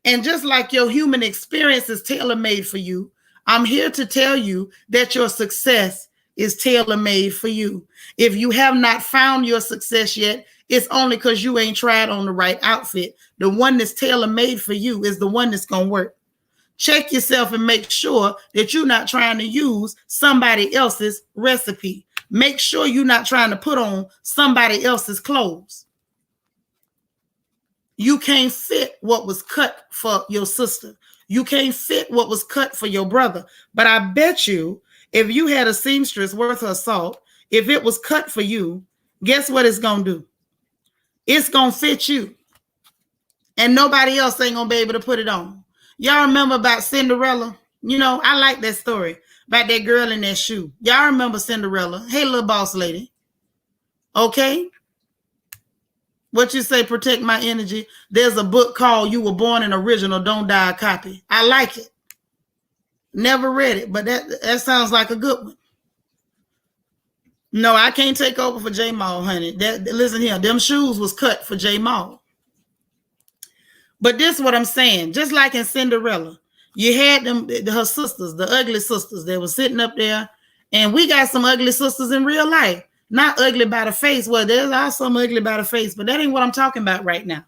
And just like your human experience is tailor-made for you, I'm here to tell you that your success is tailor-made for you. If you have not found your success yet, it's only because you ain't tried on the right outfit. The one that's tailor-made for you is the one that's going to work. Check yourself and make sure that you're not trying to use somebody else's recipe. Make sure you're not trying to put on somebody else's clothes. You can't fit what was cut for your sister. You can't fit what was cut for your brother. But I bet you, if you had a seamstress worth her salt, if it was cut for you, guess what it's going to do? It's going to fit you. And nobody else ain't going to be able to put it on. Y'all remember about Cinderella? You know, I like that story about that girl in that shoe. Y'all remember Cinderella? Hey, little boss lady. Okay? What you say, protect my energy? There's a book called You Were Born an Original, Don't Die a Copy. I like it. Never read it, but that sounds like a good one. No, I can't take over for J. Maul, honey. Listen here, them shoes was cut for J. Maul. But this is what I'm saying. Just like in Cinderella, you had her sisters, the ugly sisters, they were sitting up there. And we got some ugly sisters in real life. Not ugly by the face. Well, there's also some ugly by the face, but that ain't what I'm talking about right now.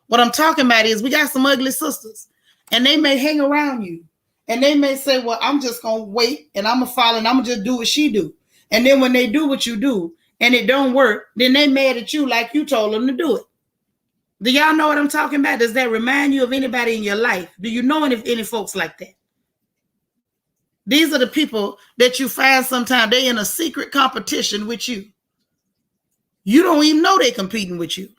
What I'm talking about is we got some ugly sisters. And they may hang around you. And they may say, well, I'm just going to wait. And I'm going to follow. And I'm going to just do what she do. And then when they do what you do, and it don't work, then they mad at you like you told them to do it. Do y'all know what I'm talking about? Does that remind you of anybody in your life? Do you know any folks like that? These are the people that you find sometimes they in a secret competition with you. You don't even know they're competing with you.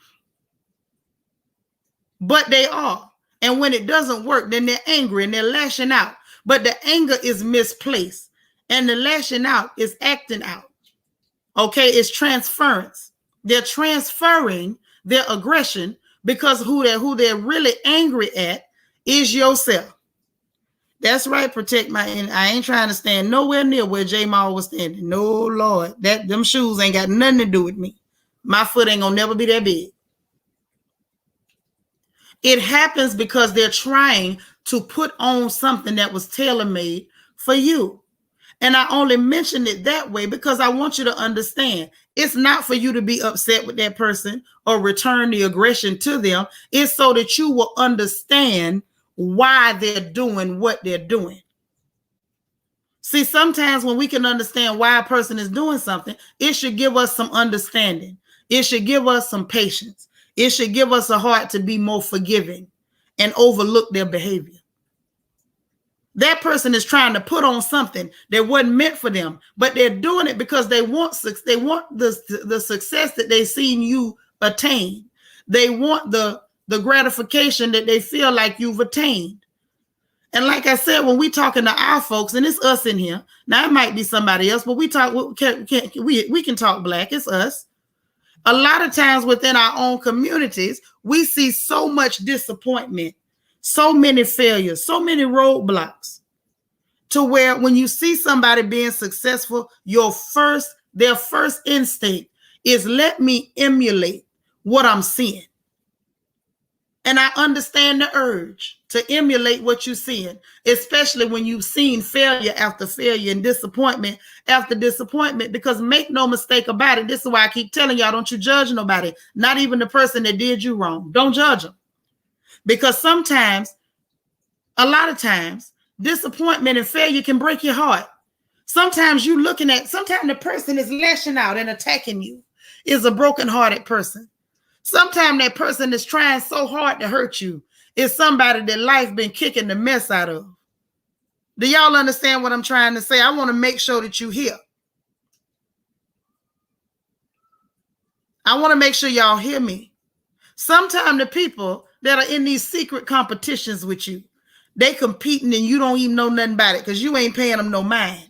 But they are. And when it doesn't work, then they're angry and they're lashing out. But the anger is misplaced. And the lashing out is acting out. Okay, it's transference. They're transferring their aggression because who they're really angry at is yourself. That's right, protect my energy. I ain't trying to stand nowhere near where J. Maul was standing. No, Lord. Them shoes ain't got nothing to do with me. My foot ain't gonna never be that big. It happens because they're trying to put on something that was tailor-made for you. And I only mention it that way because I want you to understand it's not for you to be upset with that person or return the aggression to them. It's so that you will understand why they're doing what they're doing. See, sometimes when we can understand why a person is doing something, it should give us some understanding. It should give us some patience. It should give us a heart to be more forgiving and overlook their behavior. That person is trying to put on something that wasn't meant for them, but they're doing it because they want the success that they've seen you attain. They want the gratification that they feel like you've attained. And like I said, when we talking to our folks, and it's us in here, now it might be somebody else, but we can talk Black, it's us. A lot of times within our own communities, we see so much disappointment, so many failures, so many roadblocks, to where when you see somebody being successful, their first instinct is, let me emulate what I'm seeing. And I understand the urge to emulate what you're seeing, especially when you've seen failure after failure and disappointment after disappointment, because make no mistake about it, this is why I keep telling y'all, don't you judge nobody, not even the person that did you wrong. Don't judge them. Because sometimes, a lot of times, disappointment and failure can break your heart. Sometimes the person is lashing out and attacking you is a broken-hearted person. Sometimes that person is trying so hard to hurt you is somebody that life been kicking the mess out of. Do y'all understand what I'm trying to say? I want to make sure that you hear. I want to make sure y'all hear me. Sometimes the people that are in these secret competitions with you, they competing and you don't even know nothing about it because you ain't paying them no mind.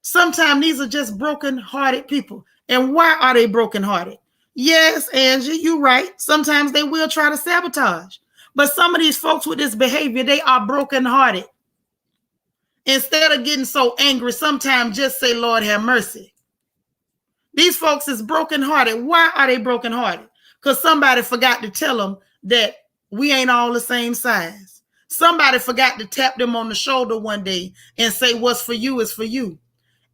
Sometimes these are just broken-hearted people. And why are they broken-hearted? Yes, Angie, you're right. Sometimes they will try to sabotage. But some of these folks with this behavior, they are brokenhearted. Instead of getting so angry, sometimes just say, Lord, have mercy. These folks is brokenhearted. Why are they brokenhearted? Because somebody forgot to tell them that we ain't all the same size. Somebody forgot to tap them on the shoulder one day and say, what's for you is for you.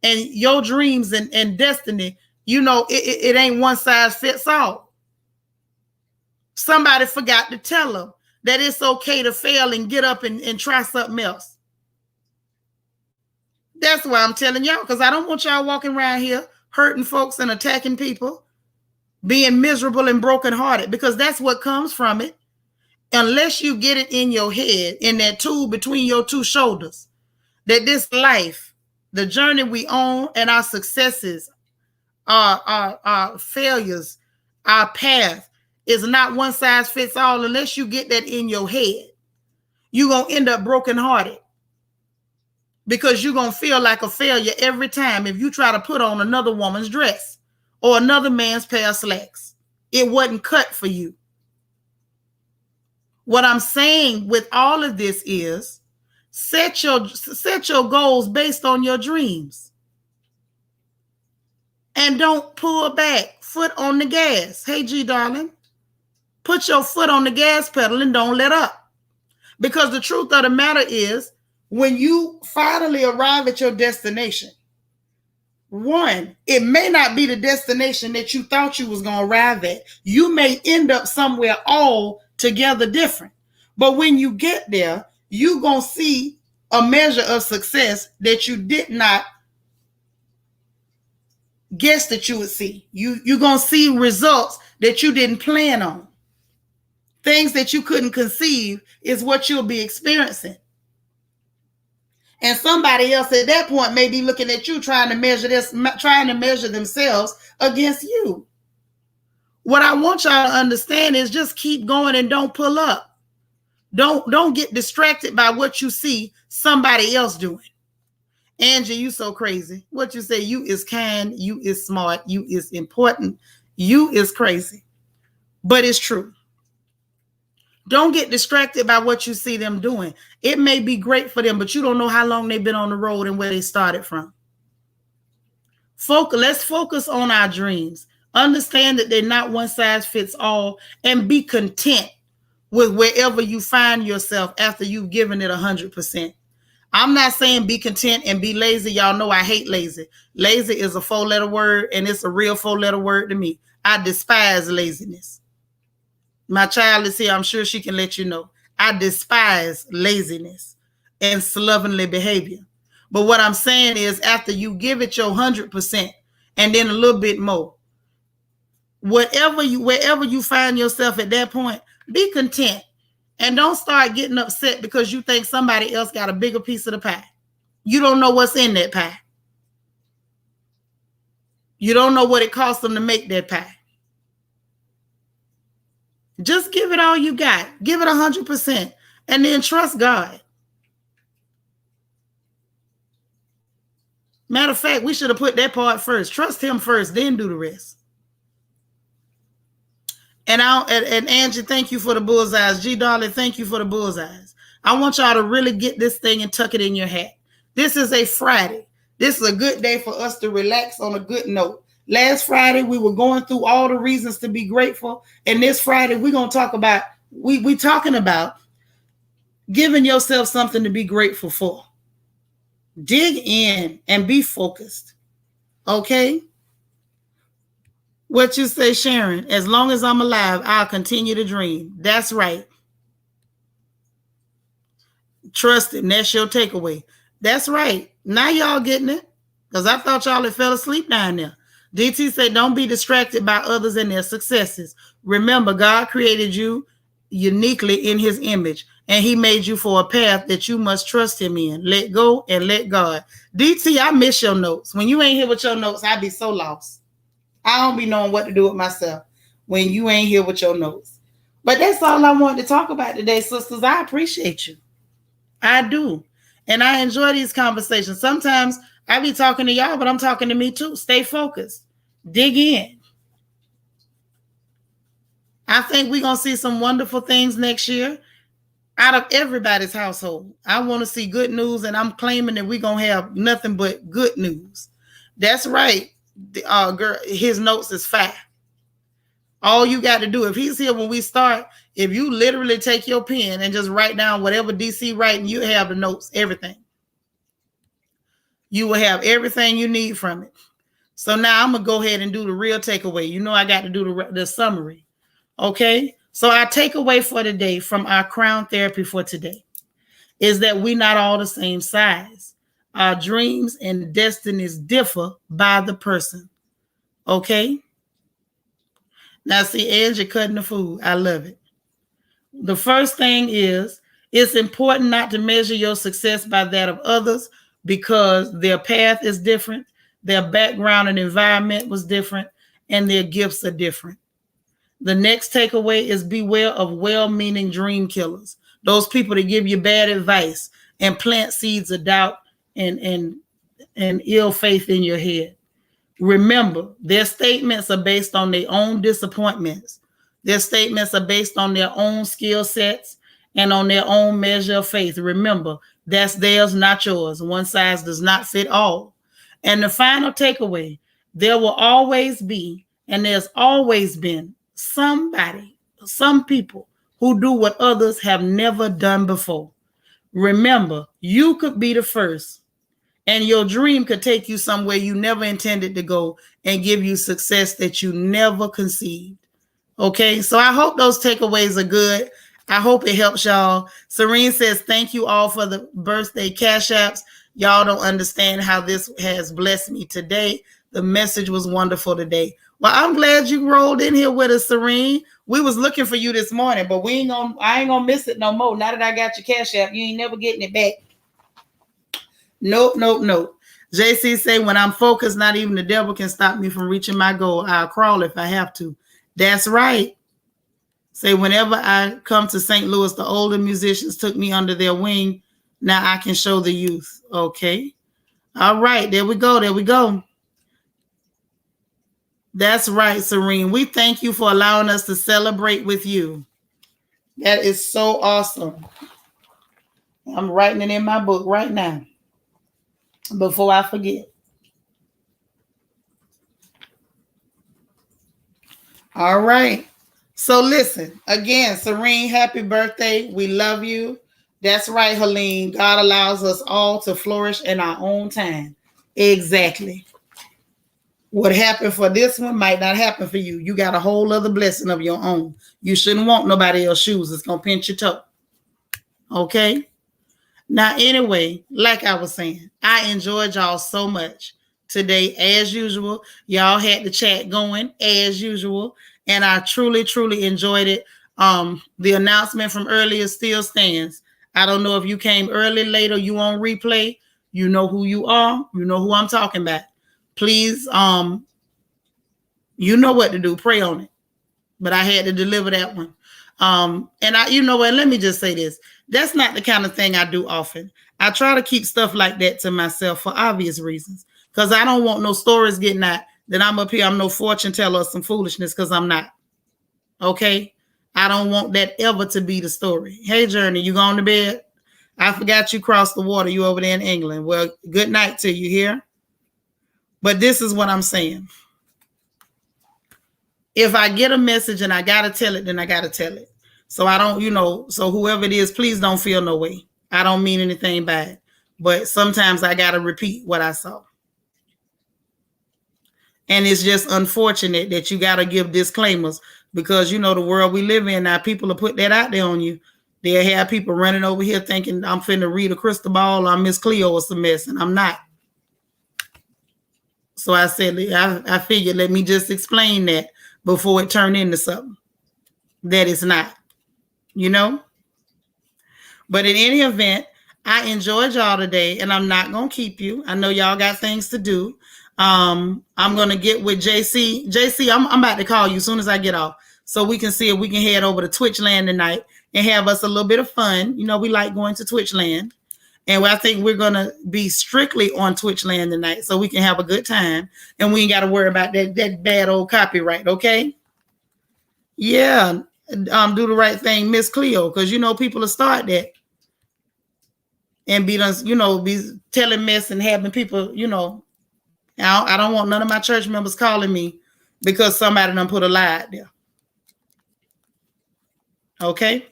And your dreams and destiny, you know, it ain't one size fits all. Somebody forgot to tell them that it's okay to fail and get up and try something else. That's why I'm telling y'all, because I don't want y'all walking around here hurting folks and attacking people, being miserable and brokenhearted, because that's what comes from it. Unless you get it in your head, in that tool between your two shoulders, that this life, the journey we on and our successes, our failures, our path is not one size fits all. Unless you get that in your head, you're going to end up brokenhearted because you're going to feel like a failure every time if you try to put on another woman's dress or another man's pair of slacks. It wasn't cut for you. What I'm saying with all of this is set your goals based on your dreams. And don't pull back. Foot on the gas. Hey, G, darling. Put your foot on the gas pedal and don't let up. Because the truth of the matter is, when you finally arrive at your destination, one, it may not be the destination that you thought you was going to arrive at. You may end up somewhere altogether different. But when you get there, you're going to see a measure of success that you did not guess that you would see. You're going to see results that you didn't plan on. Things that you couldn't conceive is what you'll be experiencing. And somebody else at that point may be looking at you trying to measure themselves against you. What I want y'all to understand is just keep going and don't pull up. Don't get distracted by what you see somebody else doing. Angie, you so crazy. What you say, you is kind, you is smart, you is important, you is crazy. But it's true. Don't get distracted by what you see them doing. It may be great for them, but you don't know how long they've been on the road and where they started from. Let's focus on our dreams. Understand that they're not one size fits all, and be content with wherever you find yourself after you've given it 100%. I'm not saying be content and be lazy. Y'all know I hate lazy. Lazy is a 4-letter word, and it's a real 4-letter word to me. I despise laziness. My child is here. I'm sure she can let you know. I despise laziness and slovenly behavior. But what I'm saying is, after you give it your 100% and then a little bit more, wherever you find yourself at that point, be content. And don't start getting upset because you think somebody else got a bigger piece of the pie. You don't know what's in that pie. You don't know what it costs them to make that pie. Just give it all you got. Give it 100%. And then trust God. Matter of fact, we should have put that part first. Trust him first, then do the rest. And Angie, thank you for the bullseyes. G Darling, thank you for the bullseyes. I want y'all to really get this thing and tuck it in your hat. This is a Friday. This is a good day for us to relax on a good note. Last Friday, we were going through all the reasons to be grateful. And this Friday, we're going to talk about, we talking about giving yourself something to be grateful for. Dig in and be focused. Okay? What you say, Sharon? As long as I'm alive, I'll continue to dream. That's right. Trust him. That's your takeaway. That's right. Now y'all getting it. Because I thought y'all had fell asleep down there. DT said, don't be distracted by others and their successes. Remember, God created you uniquely in his image, and he made you for a path that you must trust him in. Let go and let God. DT, I miss your notes. When you ain't here with your notes, I be so lost. I don't be knowing what to do with myself when you ain't here with your notes. But that's all I wanted to talk about today, sisters. I appreciate you. I do. And I enjoy these conversations. Sometimes I be talking to y'all, but I'm talking to me too. Stay focused. Dig in. I think we're going to see some wonderful things next year out of everybody's household. I want to see good news, and I'm claiming that we're going to have nothing but good news. That's right. Girl, his notes is fire. All you got to do, if he's here when we start, if you literally take your pen and just write down whatever DC writing, you have the notes, everything. You will have everything you need from it. So now I'm going to go ahead and do the real takeaway. You know I got to do the summary. Okay? So our takeaway for today from our crown therapy for today is that we're not all the same size. Our dreams and destinies differ by the person. Okay? Now, see, Angie cutting the food. I love it. The first thing is, it's important not to measure your success by that of others because their path is different, their background and environment was different, and their gifts are different. The next takeaway is beware of well-meaning dream killers, those people that give you bad advice and plant seeds of doubt and ill faith in your head. Remember, their statements are based on their own disappointments. Their statements are based on their own skill sets and on their own measure of faith. Remember, that's theirs, not yours. One size does not fit all. And the final takeaway, there will always be, and there's always been somebody, some people who do what others have never done before. Remember, you could be the first. And your dream could take you somewhere you never intended to go and give you success that you never conceived. Okay, so I hope those takeaways are good. I hope it helps y'all. Serene says, thank you all for the birthday cash apps. Y'all don't understand how this has blessed me today. The message was wonderful today. Well, I'm glad you rolled in here with us, Serene. We was looking for you this morning, but I ain't gonna miss it no more. Now that I got your cash app, you ain't never getting it back. Nope. JC say, when I'm focused, not even the devil can stop me from reaching my goal. I'll crawl if I have to. That's right. Say, whenever I come to St. Louis, the older musicians took me under their wing. Now I can show the youth. Okay. All right. There we go. That's right, Serene. We thank you for allowing us to celebrate with you. That is so awesome. I'm writing it in my book right now before I forget. All right. So listen, again, Serene, happy birthday. We love you. That's right, Helene. God allows us all to flourish in our own time. Exactly. What happened for this one might not happen for you. You got a whole other blessing of your own. You shouldn't want nobody else's shoes. It's going to pinch your toe. Okay? Now, anyway, like I was saying, I enjoyed y'all so much today, as usual. Y'all had the chat going, as usual, and I truly, truly enjoyed it. The announcement from earlier still stands. I don't know if you came early, late, or you on replay. You know who you are. You know who I'm talking about. Please, you know what to do. Pray on it. But I had to deliver that one. And you know what? Let me just say this. That's not the kind of thing I do often. I try to keep stuff like that to myself for obvious reasons. Because I don't want no stories getting out that I'm up here, I'm no fortune teller or some foolishness, because I'm not. Okay? I don't want that ever to be the story. Hey, Journey, you going to bed? I forgot you crossed the water. You over there in England. Well, good night to you here. But this is what I'm saying. If I get a message and I got to tell it, then I got to tell it. So I don't, so whoever it is, please don't feel no way. I don't mean anything bad. But sometimes I got to repeat what I saw. And it's just unfortunate that you got to give disclaimers because, the world we live in now, people will put that out there on you. They'll have people running over here thinking I'm finna read a crystal ball, I'm Miss Cleo or some mess, and I'm not. So I said, I figured, let me just explain that before it turned into something that it's not, But in any event, I enjoyed y'all today, and I'm not going to keep you. I know y'all got things to do. I'm going to get with JC. JC, I'm about to call you as soon as I get off so we can see if we can head over to Twitch Land tonight and have us a little bit of fun. We like going to Twitch Land. And I think we're going to be strictly on Twitch Land tonight so we can have a good time. And we ain't got to worry about that bad old copyright, okay? Yeah, do the right thing, Miss Cleo, because, people will start that and be telling mess and having people, I don't want none of my church members calling me because somebody done put a lie out there. Okay?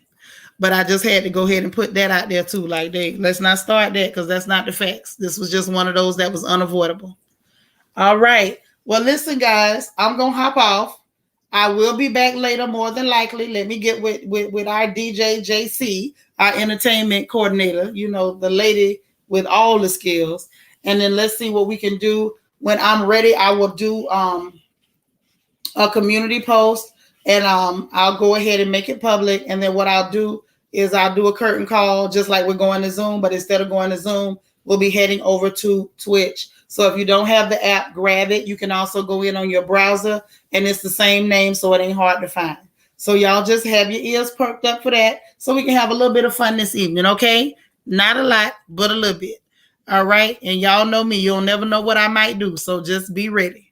But I just had to go ahead and put that out there too. Like, let's not start that because that's not the facts. This was just one of those that was unavoidable. All right. Well, listen, guys, I'm going to hop off. I will be back later, more than likely. Let me get with our DJ, JC, our entertainment coordinator, the lady with all the skills. And then let's see what we can do. When I'm ready, I will do a community post, and I'll go ahead and make it public. And then what I'll do is I'll do a curtain call, just like we're going to Zoom, but instead of going to Zoom, we'll be heading over to Twitch. So if you don't have the app, grab it. You can also go in on your browser, and it's the same name, so it ain't hard to find. So y'all just have your ears perked up for that so we can have a little bit of fun this evening, okay? Not a lot, but a little bit. All right? And y'all know me. You'll never know what I might do, so just be ready,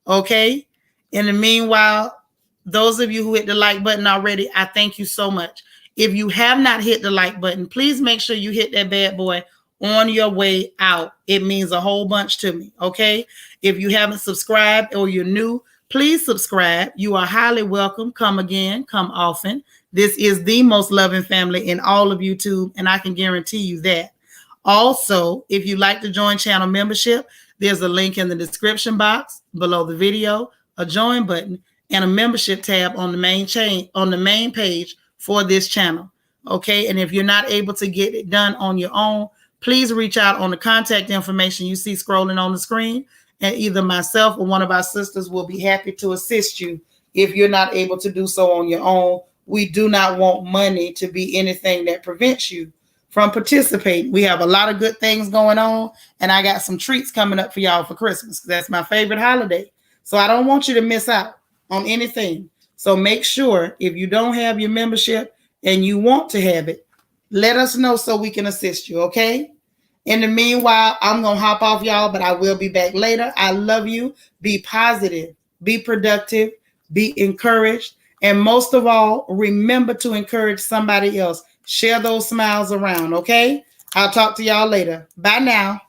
okay? In the meanwhile, those of you who hit the like button already, I thank you so much. If you have not hit the like button, please make sure you hit that bad boy on your way out. It means a whole bunch to me, okay? If you haven't subscribed or you're new, please subscribe. You are highly welcome. Come again, come often. This is the most loving family in all of YouTube, and I can guarantee you that. Also, if you'd like to join channel membership, there's a link in the description box below the video, a join button, and a membership tab on the main page for this channel. Okay, and if you're not able to get it done on your own, please reach out on the contact information you see scrolling on the screen, and either myself or one of our sisters will be happy to assist you if you're not able to do so on your own. We do not want money to be anything that prevents you from participating. We have a lot of good things going on, and I got some treats coming up for y'all for Christmas. That's my favorite holiday. So I don't want you to miss out on anything. So make sure if you don't have your membership and you want to have it, let us know so we can assist you, okay? In the meanwhile, I'm going to hop off, y'all, but I will be back later. I love you. Be positive. Be productive. Be encouraged. And most of all, remember to encourage somebody else. Share those smiles around, okay? I'll talk to y'all later. Bye now.